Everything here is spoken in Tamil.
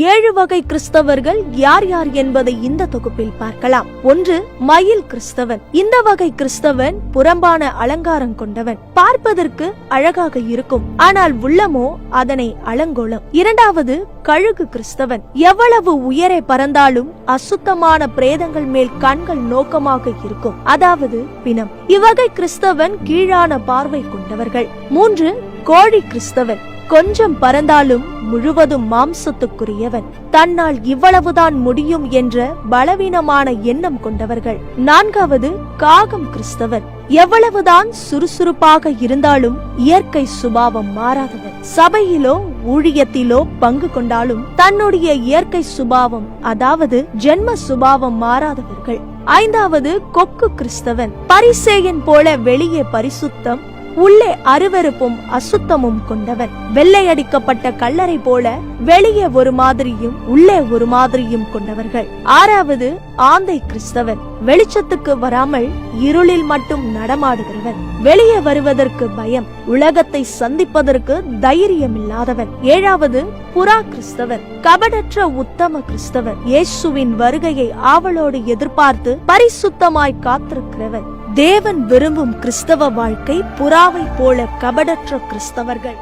7 வகை கிறிஸ்தவர்கள் யார் யார் என்பதை இந்த தொகுப்பில் பார்க்கலாம். 1. மயில் கிறிஸ்தவன். இந்த வகை கிறிஸ்தவன் புறம்பான அலங்காரம் கொண்டவன், பார்ப்பதற்கு அழகாக இருக்கும், ஆனால் உள்ளமோ அதனை அலங்கோலம். 2. கழுகு கிறிஸ்தவன். எவ்வளவு உயரே பறந்தாலும் அசுத்தமான பிரேதங்கள் மேல் கண்கள் நோக்கமாக இருக்கும், அதாவது பிணம். இவ்வகை கிறிஸ்தவன் கீழான பார்வை கொண்டவர்கள். 3. கோழி கிறிஸ்தவன். கொஞ்சம் பறந்தாலும் முழுவதும் மாம்சத்துக்குரியவன், தன்னால் இவ்வளவுதான் முடியும் என்ற பலவீனமான எண்ணம் கொண்டவர்கள். 4. காகம் கிறிஸ்தவன். எவ்வளவுதான் சுறுசுறுப்பாக இருந்தாலும் இயற்கை சுபாவம் மாறாதவன், சபையிலோ ஊழியத்திலோ பங்கு கொண்டாலும் தன்னுடைய இயற்கை சுபாவம், அதாவது ஜென்ம சுபாவம் மாறாதவர்கள். 5. கொக்கு கிறிஸ்தவன். பரிசேயன் போல வெளியே பரிசுத்தம், உள்ளே அருவருப்பும் அசுத்தமும் கொண்டவன், வெள்ளையடிக்கப்பட்ட கல்லறை போல வெளியே ஒரு மாதிரியும் உள்ளே ஒரு மாதிரியும் கொண்டவர்கள். 6. ஆந்தை கிறிஸ்தவன். வெளிச்சத்துக்கு வராமல் இருளில் மட்டும் நடமாடுகிறவன், வெளியே வருவதற்கு பயம், உலகத்தை சந்திப்பதற்கு தைரியம் இல்லாதவன். 7. புறா கிறிஸ்தவன். கபடற்ற உத்தம கிறிஸ்தவன், இயேசுவின் வருகையை ஆவலோடு எதிர்பார்த்து பரிசுத்தமாய் காத்திருக்கிறவன். தேவன் விரும்பும் கிறிஸ்தவ வாழ்க்கை புறாவை போல கபடற்ற கிறிஸ்தவர்கள்.